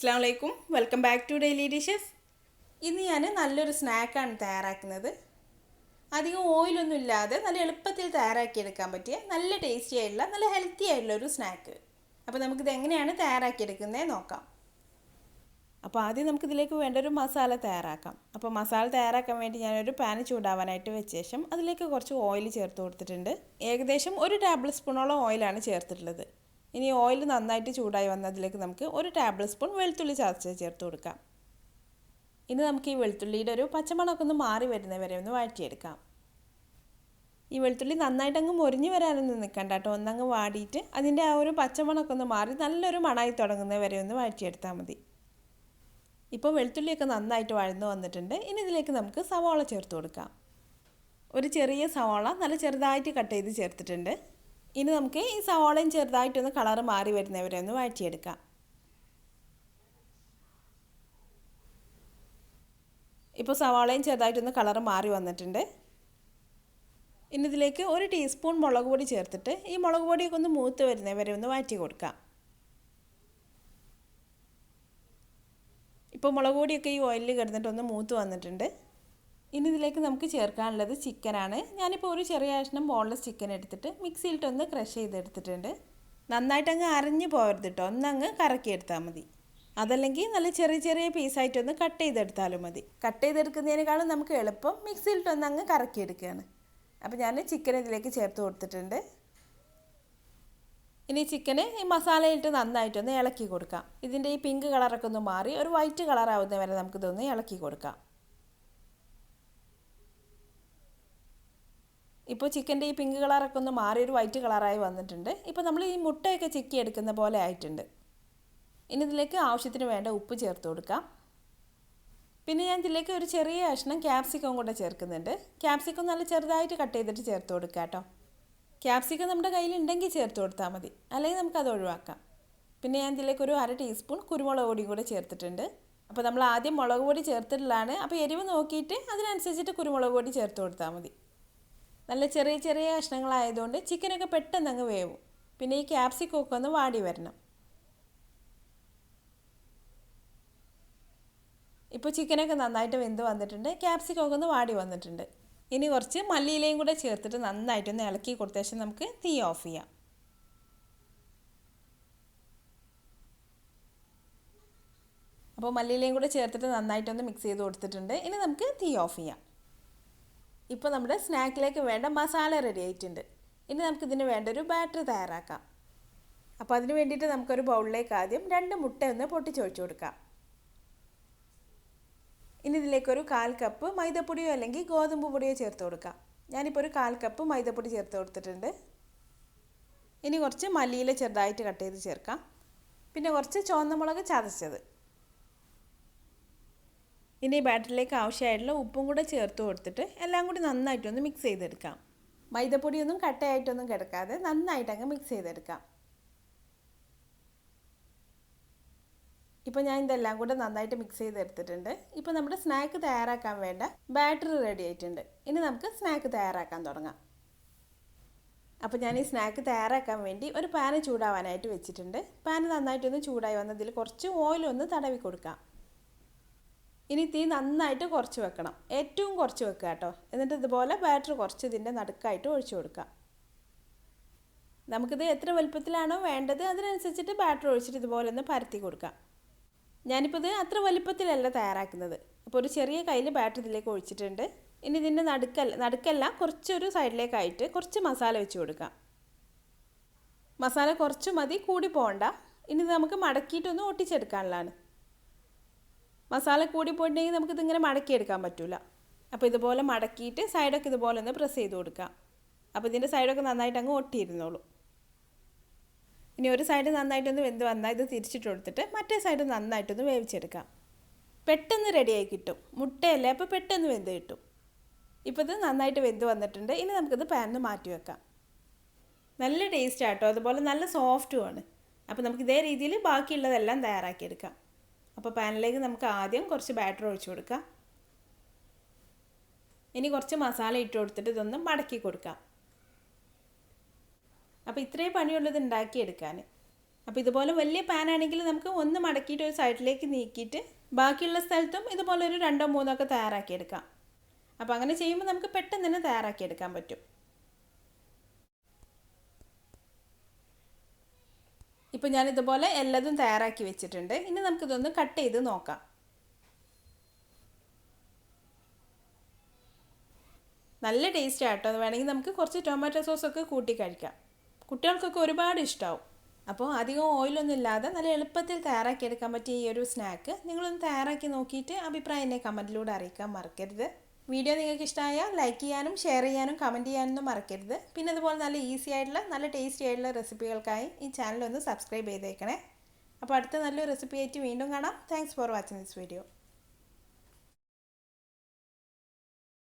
അസ്സലാമു അലൈക്കും, welcome back to daily dishes. ഇന്ന് ഞാൻ നല്ലൊരു സ്നാക്കാണ് തയ്യാറാക്കുന്നത്. അധികം ഓയിലൊന്നും ഇല്ലാതെ നല്ല എളുപ്പത്തിൽ തയ്യാറാക്കിയെടുക്കാൻ പറ്റിയ നല്ല ടേസ്റ്റി ആയിട്ടുള്ള നല്ല ഹെൽത്തി ആയിട്ടുള്ള ഒരു സ്നാക്ക്. അപ്പോൾ നമുക്കിത് എങ്ങനെയാണ് തയ്യാറാക്കിയെടുക്കുന്നത് നോക്കാം. അപ്പോൾ ആദ്യം നമുക്കിതിലേക്ക് വേണ്ട ഒരു മസാല തയ്യാറാക്കാം. അപ്പോൾ മസാല തയ്യാറാക്കാൻ വേണ്ടി ഞാനൊരു പാൻ ചൂടാവാനായിട്ട് വെച്ച ശേഷം അതിലേക്ക് കുറച്ച് ഓയിൽ ചേർത്ത് കൊടുത്തിട്ടുണ്ട്. ഏകദേശം 1 ടേബിൾ സ്പൂണോളം ഓയിലാണ് ചേർത്തിട്ടുള്ളത്. ഇനി ഓയിൽ നന്നായിട്ട് ചൂടായി വന്നതിലേക്ക് നമുക്ക് 1 ടേബിൾ സ്പൂൺ വെളുത്തുള്ളി ചതച്ച് ചേർത്ത് കൊടുക്കാം. ഇനി നമുക്ക് ഈ വെളുത്തുള്ളിയുടെ ഒരു പച്ചമണമൊക്കെ ഒന്ന് മാറി വരുന്നവരെ ഒന്ന് വഴറ്റിയെടുക്കാം. ഈ വെളുത്തുള്ളി നന്നായിട്ട് അങ്ങ് മൊരിഞ്ഞ് വരാനൊന്നും നിൽക്കണ്ട കേട്ടോ. ഒന്നങ്ങ് വാടിയിട്ട് അതിൻ്റെ ആ ഒരു പച്ചമണമൊക്കെ ഒന്ന് മാറി നല്ലൊരു മണമായി തുടങ്ങുന്നവരെ ഒന്ന് വഴറ്റിയെടുത്താൽ മതി. ഇപ്പോൾ വെളുത്തുള്ളിയൊക്കെ നന്നായിട്ട് വഴന്നു വന്നിട്ടുണ്ട്. ഇനി ഇതിലേക്ക് നമുക്ക് സവാള ചേർത്ത് കൊടുക്കാം. ഒരു ചെറിയ സവാള നല്ല ചെറുതായിട്ട് കട്ട് ചെയ്ത് ചേർത്തിട്ടുണ്ട്. ഇനി നമുക്ക് ഈ സവാളയും ചെറുതായിട്ടൊന്ന് കളറ് മാറി വരുന്നവരെ ഒന്ന് വഴറ്റിയെടുക്കാം. ഇപ്പോൾ സവാളയും ചെറുതായിട്ടൊന്ന് കളറ് മാറി വന്നിട്ടുണ്ട്. ഇനി ഇതിലേക്ക് 1 ടീസ്പൂൺ മുളക് പൊടി ചേർത്തിട്ട് ഈ മുളക് പൊടിയൊക്കെ ഒന്ന് മൂത്ത് വരുന്നവരെ ഒന്ന് വഴറ്റി കൊടുക്കാം. ഇപ്പോൾ മുളക് പൊടിയൊക്കെ ഈ ഓയിലിൽ കിടന്നിട്ടൊന്ന് മൂത്ത് വന്നിട്ടുണ്ട്. ഇനി ഇതിലേക്ക് നമുക്ക് ചേർക്കാനുള്ളത് ചിക്കനാണ്. ഞാനിപ്പോൾ ഒരു ചെറിയ കഷ്ണം ബോൺലെസ് ചിക്കൻ എടുത്തിട്ട് മിക്സിയിലിട്ടൊന്ന് ക്രഷ് ചെയ്തെടുത്തിട്ടുണ്ട്. നന്നായിട്ടങ്ങ് അരഞ്ഞു പോകരുത് കേട്ടോ, ഒന്നങ്ങ് കറക്കിയെടുത്താൽ മതി. അതല്ലെങ്കിൽ നല്ല ചെറിയ ചെറിയ പീസായിട്ടൊന്ന് കട്ട് ചെയ്തെടുത്താലും മതി. കട്ട് ചെയ്തെടുക്കുന്നതിനേക്കാളും നമുക്ക് എളുപ്പം മിക്സിയിലിട്ടൊന്ന് അങ്ങ് കറക്കിയെടുക്കുകയാണ്. അപ്പോൾ ഞാൻ ചിക്കൻ ഇതിലേക്ക് ചേർത്ത് കൊടുത്തിട്ടുണ്ട്. ഇനി ചിക്കന് ഈ മസാലയിട്ട് നന്നായിട്ടൊന്ന് ഇളക്കി കൊടുക്കാം. ഇതിൻ്റെ ഈ പിങ്ക് കളറൊക്കെ ഒന്ന് മാറി ഒരു വൈറ്റ് കളറാവുന്ന വരെ നമുക്കിതൊന്ന് ഇളക്കി കൊടുക്കാം. ഇപ്പോൾ ചിക്കൻ്റെ ഈ പിങ്ക് കളറൊക്കെ ഒന്ന് മാറി ഒരു വൈറ്റ് കളറായി വന്നിട്ടുണ്ട്. ഇപ്പോൾ നമ്മൾ ഈ മുട്ടയൊക്കെ ചിക്കി എടുക്കുന്ന പോലെ ആയിട്ടുണ്ട്. ഇനി ഇതിലേക്ക് ആവശ്യത്തിന് വേണ്ട ഉപ്പ് ചേർത്ത് കൊടുക്കാം. പിന്നെ ഞാൻ ഇതിലേക്ക് ഒരു ചെറിയ കഷ്ണം ക്യാപ്സിക്കം കൂടെ ചേർക്കുന്നുണ്ട്. ക്യാപ്സിക്കം നല്ല ചെറുതായിട്ട് കട്ട് ചെയ്തിട്ട് ചേർത്ത് കൊടുക്കാം കേട്ടോ. ക്യാപ്സിക്കം നമ്മുടെ കയ്യിലുണ്ടെങ്കിൽ ചേർത്ത് കൊടുത്താൽ മതി, അല്ലെങ്കിൽ നമുക്കത് ഒഴിവാക്കാം. പിന്നെ ഞാൻ ഇതിലേക്ക് ഒരു 1/2 ടീസ്പൂൺ കുരുമുളക് പൊടി കൂടെ ചേർത്തിട്ടുണ്ട്. അപ്പോൾ നമ്മൾ ആദ്യം മുളക് പൊടി ചേർത്തിട്ടുള്ളതാണ്. അപ്പോൾ എരിവ് നോക്കിയിട്ട് അതിനനുസരിച്ചിട്ട് കുരുമുളക് പൊടി ചേർത്ത് കൊടുത്താൽ മതി. നല്ല ചെറിയ ചെറിയ കഷ്ണങ്ങളായതുകൊണ്ട് ചിക്കനൊക്കെ പെട്ടെന്ന് അങ്ങ് വേവും. പിന്നെ ഈ ക്യാപ്സിക്കമൊക്കെ ഒന്ന് വാടി വരണം. ഇപ്പോൾ ചിക്കനൊക്കെ നന്നായിട്ട് വെന്ത് വന്നിട്ടുണ്ട്. ക്യാപ്സിക്കമൊക്കെ ഒന്ന് വാടി വന്നിട്ടുണ്ട്. ഇനി കുറച്ച് മല്ലിയിലയും കൂടെ ചേർത്തിട്ട് നന്നായിട്ടൊന്ന് ഇളക്കി കൊടുത്ത ശേഷം നമുക്ക് തീ ഓഫ് ചെയ്യാം. അപ്പോൾ മല്ലിയിലയും കൂടെ ചേർത്തിട്ട് നന്നായിട്ടൊന്ന് മിക്സ് ചെയ്ത് കൊടുത്തിട്ടുണ്ട്. ഇനി നമുക്ക് തീ ഓഫ് ചെയ്യാം. ഇപ്പോൾ നമ്മുടെ സ്നാക്കിലേക്ക് വേണ്ട മസാല റെഡി ആയിട്ടുണ്ട്. ഇനി നമുക്കിതിന് വേണ്ട ഒരു ബാറ്റർ തയ്യാറാക്കാം. അപ്പോൾ അതിന് വേണ്ടിയിട്ട് നമുക്കൊരു ബൗളിലേക്ക് ആദ്യം 2 മുട്ട ഒന്ന് പൊട്ടിച്ചൊഴിച്ച് കൊടുക്കാം. ഇനി ഇതിലേക്കൊരു 1/4 കപ്പ് മൈദപ്പൊടിയോ അല്ലെങ്കിൽ ഗോതമ്പ് പൊടിയോ ചേർത്ത് കൊടുക്കാം. ഞാനിപ്പോൾ ഒരു 1/4 കപ്പ് മൈദപ്പൊടി ചേർത്ത് കൊടുത്തിട്ടുണ്ട്. ഇനി കുറച്ച് മല്ലിയില ചെറുതായിട്ട് കട്ട് ചെയ്ത് ചേർക്കാം. പിന്നെ കുറച്ച് ചുവന്ന മുളക് ചതച്ചത്. ഇനി ഈ ബാറ്ററിലേക്ക് ആവശ്യമായിട്ടുള്ള ഉപ്പും കൂടെ ചേർത്ത് കൊടുത്തിട്ട് എല്ലാം കൂടി നന്നായിട്ടൊന്ന് മിക്സ് ചെയ്തെടുക്കാം. മൈദപ്പൊടിയൊന്നും കട്ടയായിട്ടൊന്നും കിടക്കാതെ നന്നായിട്ടങ്ങ് മിക്സ് ചെയ്തെടുക്കാം. ഇപ്പോൾ ഞാൻ ഇതെല്ലാം കൂടെ നന്നായിട്ട് മിക്സ് ചെയ്തെടുത്തിട്ടുണ്ട്. ഇപ്പോൾ നമ്മുടെ സ്നാക്ക് തയ്യാറാക്കാൻ വേണ്ട ബാറ്ററി റെഡി ആയിട്ടുണ്ട്. ഇനി നമുക്ക് സ്നാക്ക് തയ്യാറാക്കാൻ തുടങ്ങാം. അപ്പോൾ ഞാൻ ഈ സ്നാക്ക് തയ്യാറാക്കാൻ വേണ്ടി ഒരു പാന് ചൂടാവാനായിട്ട് വെച്ചിട്ടുണ്ട്. പാന് നന്നായിട്ടൊന്ന് ചൂടായി വന്നതിൽ കുറച്ച് ഓയിലൊന്ന് തടവി കൊടുക്കാം. ഇനി തീ നന്നായിട്ട് കുറച്ച് വെക്കണം, ഏറ്റവും കുറച്ച് വെക്കുക കേട്ടോ. എന്നിട്ട് ഇതുപോലെ ബാറ്റർ കുറച്ച് ഇതിൻ്റെ നടുക്കായിട്ട് ഒഴിച്ചു കൊടുക്കാം. നമുക്കിത് എത്ര വലുപ്പത്തിലാണോ വേണ്ടത് അതിനനുസരിച്ചിട്ട് ബാറ്റർ ഒഴിച്ചിട്ട് ഇതുപോലെ ഒന്ന് പരത്തി കൊടുക്കാം. ഞാനിപ്പോൾ ഇത് അത്ര വലുപ്പത്തിലല്ല തയ്യാറാക്കുന്നത്. അപ്പോൾ ഒരു ചെറിയ കയ്യിൽ ബാറ്റർ ഇതിലേക്ക് ഒഴിച്ചിട്ടുണ്ട്. ഇനി ഇതിൻ്റെ നടുക്കല്ല കുറച്ചൊരു സൈഡിലേക്കായിട്ട് കുറച്ച് മസാല വെച്ച് കൊടുക്കാം. മസാല കുറച്ച് മതി, കൂടി പോകണ്ട. ഇനി ഇത് നമുക്ക് മടക്കിയിട്ടൊന്ന് ഒട്ടിച്ചെടുക്കാനുള്ളതാണ്. മസാല കൂടി പോയിട്ടുണ്ടെങ്കിൽ നമുക്കിതിങ്ങനെ മടക്കിയെടുക്കാൻ പറ്റില്ല. അപ്പോൾ ഇതുപോലെ മടക്കിയിട്ട് സൈഡൊക്കെ ഇതുപോലെ ഒന്ന് പ്രസ് ചെയ്ത് കൊടുക്കാം. അപ്പോൾ ഇതിൻ്റെ സൈഡൊക്കെ നന്നായിട്ട് അങ്ങ് ഒട്ടിയിരുന്നോളൂ. ഇനി ഒരു സൈഡ് നന്നായിട്ടൊന്ന് വെന്ത് വന്നാൽ ഇത് തിരിച്ചിട്ട് കൊടുത്തിട്ട് മറ്റേ സൈഡ് നന്നായിട്ടൊന്ന് വേവിച്ചെടുക്കാം. പെട്ടെന്ന് റെഡിയായി കിട്ടും. മുട്ടയല്ലേ, അപ്പോൾ പെട്ടെന്ന് വെന്ത് കിട്ടും. ഇപ്പോൾ ഇത് നന്നായിട്ട് വെന്ത് വന്നിട്ടുണ്ട്. ഇനി നമുക്കിത് പാനിൽ മാറ്റി വെക്കാം. നല്ല ടേസ്റ്റ് ആട്ടോ, അതുപോലെ നല്ല സോഫ്റ്റുമാണ്. അപ്പോൾ നമുക്ക് ഇതേ രീതിയിൽ ബാക്കിയുള്ളതെല്ലാം തയ്യാറാക്കിയെടുക്കാം. അപ്പോൾ പാനിലേക്ക് നമുക്ക് ആദ്യം കുറച്ച് ബാറ്റർ ഒഴിച്ചു കൊടുക്കാം. ഇനി കുറച്ച് മസാല ഇട്ട് കൊടുത്തിട്ട് ഇതൊന്ന് മടക്കി കൊടുക്കാം. അപ്പോൾ ഇത്രയും പണിയുള്ളത് ഉണ്ടാക്കിയെടുക്കാൻ. അപ്പോൾ ഇതുപോലെ വലിയ പാൻ ആണെങ്കിൽ നമുക്ക് ഒന്ന് മടക്കിയിട്ട് ഒരു സൈഡിലേക്ക് നീക്കിയിട്ട് ബാക്കിയുള്ള സ്ഥലത്തും ഇതുപോലെ ഒരു 2-3 ഒക്കെ തയ്യാറാക്കിയെടുക്കാം. അപ്പോൾ അങ്ങനെ ചെയ്യുമ്പോൾ നമുക്ക് പെട്ടെന്ന് തന്നെ തയ്യാറാക്കിയെടുക്കാൻ പറ്റും. ഇപ്പോൾ ഞാനിതുപോലെ എല്ലാതും തയ്യാറാക്കി വെച്ചിട്ടുണ്ട്. ഇനി നമുക്കിതൊന്ന് കട്ട് ചെയ്ത് നോക്കാം. നല്ല ടേസ്റ്റ് ആട്ടോ. അത് വേണമെങ്കിൽ നമുക്ക് കുറച്ച് ടൊമാറ്റോ സോസൊക്കെ കൂട്ടി കഴിക്കാം. കുട്ടികൾക്കൊക്കെ ഒരുപാട് ഇഷ്ടമാവും. അപ്പോൾ അധികം ഓയിലൊന്നും ഇല്ലാതെ നല്ല എളുപ്പത്തിൽ തയ്യാറാക്കിയെടുക്കാൻ പറ്റിയ ഈ ഒരു സ്നാക്ക് നിങ്ങളൊന്ന് തയ്യാറാക്കി നോക്കിയിട്ട് അഭിപ്രായം എന്നെ കമൻറ്റിലൂടെ അറിയിക്കാൻ മറക്കരുത്. വീഡിയോ നിങ്ങൾക്ക് ഇഷ്ടമായാൽ ലൈക്ക് ചെയ്യാനും ഷെയർ ചെയ്യാനും കമൻറ്റ് ചെയ്യാനൊന്നും മറക്കരുത്. പിന്നെ അതുപോലെ നല്ല ഈസി ആയിട്ടുള്ള നല്ല ടേസ്റ്റി ആയിട്ടുള്ള റെസിപ്പികൾക്കായി ഈ ചാനൽ ഒന്ന് സബ്സ്ക്രൈബ് ചെയ്തേക്കണേ. അപ്പോൾ അടുത്ത നല്ലൊരു റെസിപ്പി ആയിട്ട് വീണ്ടും കാണാം. Thanks for watching this video.